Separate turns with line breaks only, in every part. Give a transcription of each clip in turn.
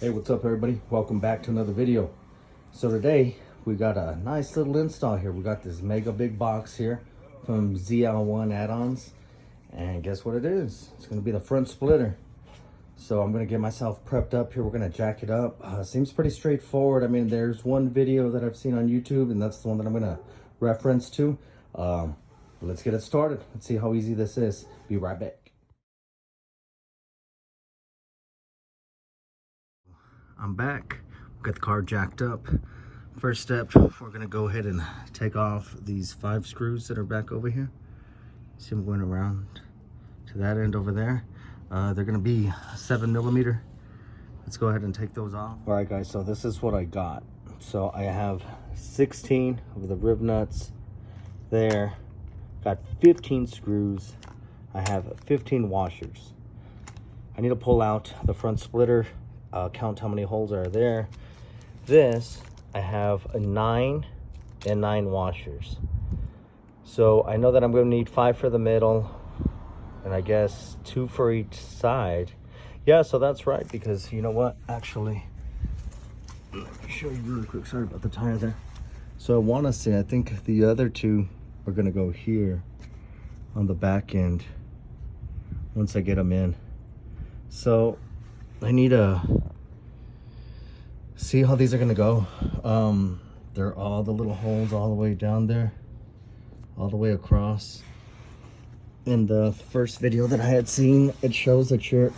Hey, what's up everybody? Welcome back to another video. So today we got a nice little install here. We got this mega big box here from ZL1 Add-ons, and guess what it is? It's going to be the front splitter. So I'm going to get myself prepped up here. We're going to jack it up. Seems pretty straightforward. I mean, there's one video that I've seen on YouTube, and that's the one that I'm going to reference to. Let's get it started. Let's see how easy this is. Be right back. I'm back. Got the car jacked up. First step, we're gonna go ahead and take off these 5 screws that are back over here. See them going around to that end over there. They're gonna be 7mm. Let's go ahead and take those off. All right, guys, so this is what I got. So I have 16 of the rib nuts there. Got 15 screws. I have 15 washers. I need to pull out the front splitter. Count how many holes are there. This, I have a 9 and 9 washers. So I know that I'm going to need 5 for the middle, and I guess 2 for each side. Yeah, so that's right, because you know what? Actually, let me show you really quick. Sorry about the tire there. So I want to say, I think the other 2 are going to go here on the back end once I get them in. So I need to see how these are gonna go. There are all the little holes all the way down there, all the way across. In the first video that I had seen, it shows that you're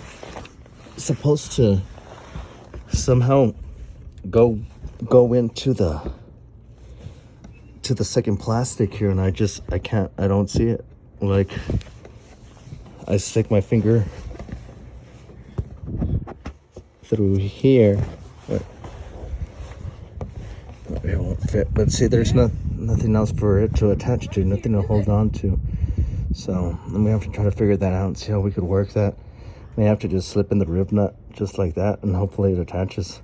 supposed to somehow go into the second plastic here, and I don't see it. Like, I stick my finger through here. It won't fit, but see, there's nothing else for it to attach to, nothing to hold on to. So I'm gonna have to try to figure that out and see how we could work that. May have to just slip in the rib nut just like that, and hopefully it attaches.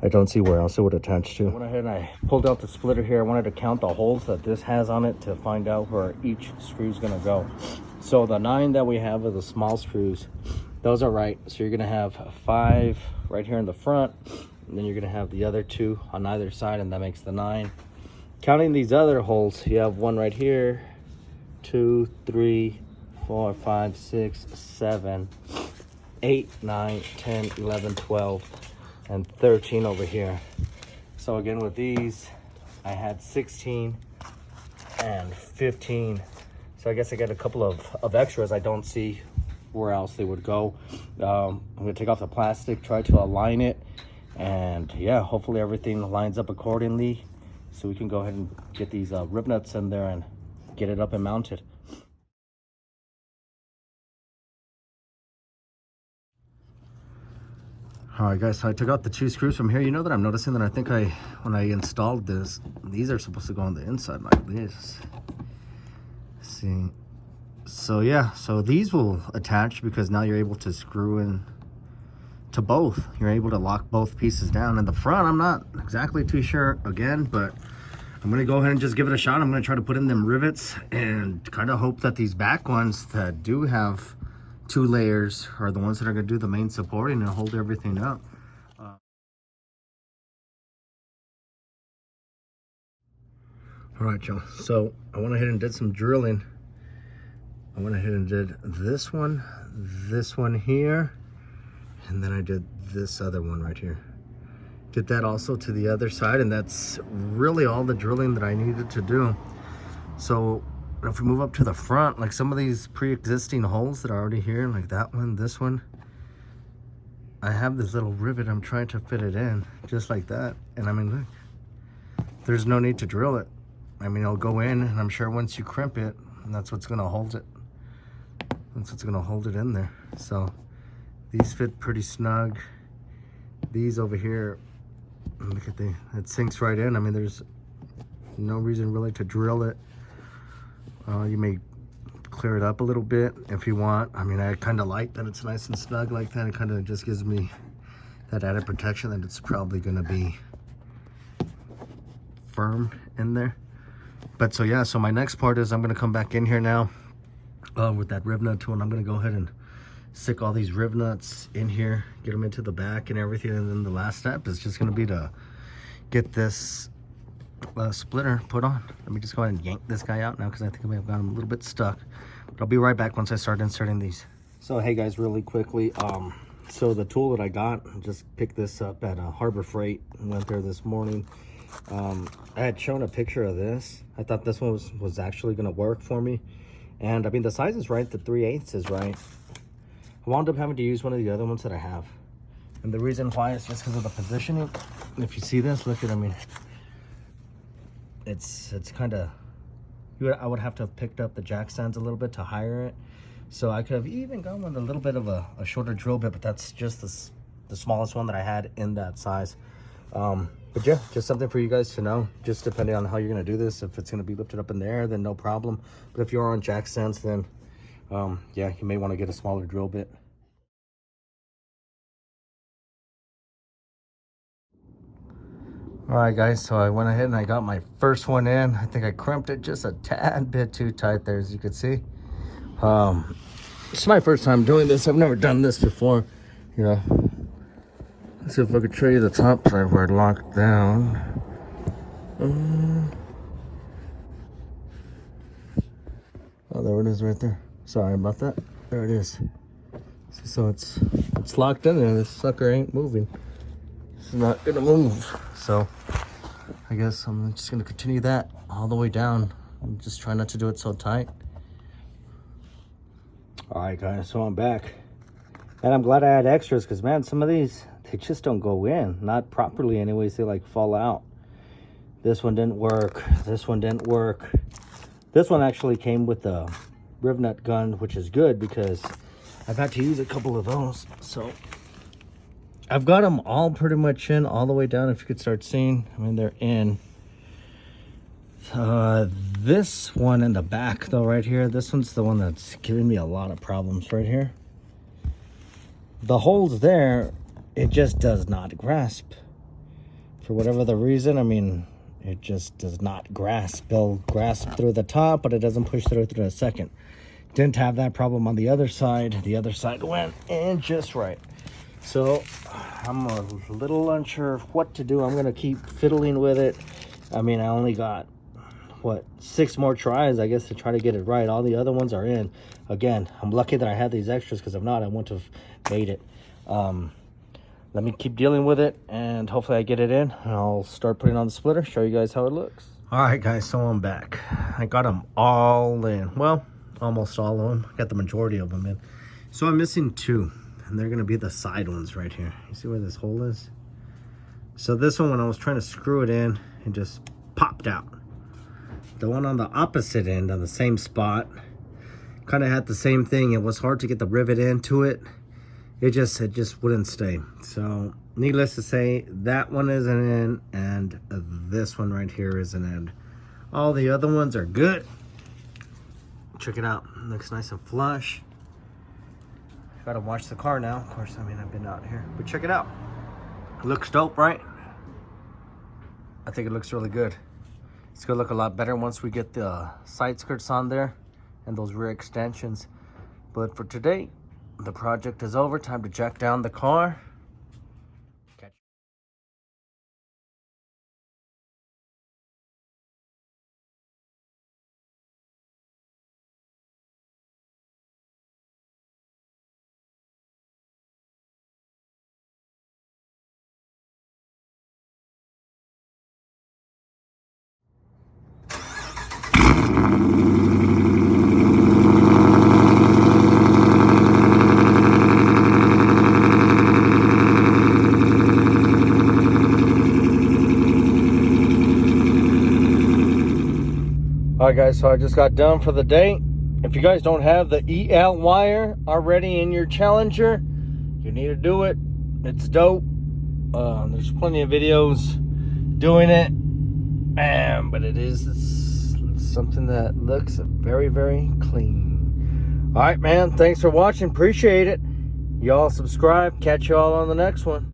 I don't see where else it would attach to. I went ahead and I pulled out the splitter here. I wanted to count the holes that this has on it to find out where each screw is gonna go. So the 9 that we have are the small screws. Those are right. So you're gonna have 5 right here in the front, and then you're gonna have the other 2 on either side, and that makes the 9. Counting these other holes, you have 1 right here, 2, 3, 4, 5, 6, 7, 8, 9, 10, 11, 12, and 13 over here. So again, with these, I had 16 and 15. So I guess I got a couple of extras. I don't see where else they would go. I'm gonna take off the plastic, try to align it, and yeah, hopefully everything lines up accordingly so we can go ahead and get these rib nuts in there and get it up and mounted. All right, guys, so I took out the 2 screws from here. You know that I'm noticing that I think when I installed this, these are supposed to go on the inside like this. See, so yeah, so these will attach because now you're able to screw in to both. You're able to lock both pieces down. In the front, I'm not exactly too sure again, but I'm gonna go ahead and just give it a shot. I'm gonna try to put in them rivets and kind of hope that these back ones that do have 2 layers are the ones that are gonna do the main supporting and hold everything up. All right, y'all, so I went ahead and did some drilling. I went ahead and did this one here, and then I did this other one right here. Did that also to the other side, and that's really all the drilling that I needed to do. So if we move up to the front, like some of these pre-existing holes that are already here, like that one, this one, I have this little rivet. I'm trying to fit it in just like that. And I mean, look, there's no need to drill it. I mean, it'll go in, and I'm sure once you crimp it, and that's what's gonna hold it. That's what's gonna hold it in there. So these fit pretty snug. These over here, look at it sinks right in. I mean, there's no reason really to drill it. You may clear it up a little bit if you want. I mean, I kind of like that it's nice and snug like that. It kind of just gives me that added protection that it's probably gonna be firm in there. But so yeah, so my next part is I'm gonna come back in here now with that rib nut tool, and I'm gonna go ahead and stick all these riv nuts in here, get them into the back and everything. And then the last step is just going to be to get this splitter put on. Let me just go ahead and yank this guy out now because I think I may have got him a little bit stuck. But I'll be right back once I start inserting these. So hey guys, really quickly, so the tool that I got, just picked this up at Harbor Freight, went there this morning. I had shown a picture of this. I thought this one was actually going to work for me. And I mean, the size is right, the 3/8 is right. I wound up having to use one of the other ones that I have. And the reason why is just because of the positioning. If you see this, look at, I mean, it's kind of, I would have to have picked up the jack stands a little bit to higher it. So I could have even gone with a little bit of a shorter drill bit, but that's just the smallest one that I had in that size. But yeah, just something for you guys to know, just depending on how you're going to do this. If it's going to be lifted up in the air, then no problem. But if you're on jack stands, then yeah, you may want to get a smaller drill bit. All right guys, so I went ahead and I got my first one in. I think I crimped it just a tad bit too tight there, as you can see. It's my first time doing this. I've never done this before, you know. Let's see if I could show you the top side where it locked down. Oh, there it is right there. Sorry about that. There it is. So it's locked in there. This sucker ain't moving. It's not gonna move. So I guess I'm just gonna continue that all the way down. I'm just trying not to do it so tight. All right guys, so I'm back. And I'm glad I had extras because man, some of these, they just don't go in. Not properly anyways, they like fall out. This one didn't work. This one didn't work. This one actually came with a riv nut gun, which is good because I've had to use a couple of those. So I've got them all pretty much in, all the way down. If you could start seeing, I mean, they're in. This one in the back though, right here, this one's the one that's giving me a lot of problems right here. The holes there, it just does not grasp. For whatever the reason, I mean, it just does not grasp. It'll grasp through the top, but it doesn't push through the second. Didn't have that problem on the other side. The other side went in just right. So I'm a little unsure of what to do. I'm gonna keep fiddling with it. I mean, I only got, what, 6 more tries, I guess, to try to get it right. All the other ones are in. Again, I'm lucky that I had these extras because if not, I wouldn't have made it. Let me keep dealing with it and hopefully I get it in. And I'll start putting on the splitter, show you guys how it looks. All right, guys, so I'm back. I got them all in. Well, almost all of them. Got the majority of them in. So I'm missing 2, and they're gonna be the side ones right here. You see where this hole is? So this one, when I was trying to screw it in, it just popped out. The one on the opposite end, on the same spot, kind of had the same thing. It was hard to get the rivet into it. It just wouldn't stay. So needless to say, that one isn't in, and this one right here isn't in. All the other ones are good. Check it out. It looks nice and flush. Gotta wash the car now. Of course, I mean, I've been out here, but check it out. It looks dope, right? I think it looks really good. It's gonna look a lot better once we get the side skirts on there and those rear extensions. But for today, the project is over. Time to jack down the car. All right, guys, so I just got done for the day. If you guys don't have the EL wire already in your Challenger, you need to do it. It's dope. There's plenty of videos doing it, but it is something that looks very, very clean. All right, man, thanks for watching. Appreciate it. Y'all subscribe. Catch y'all on the next one.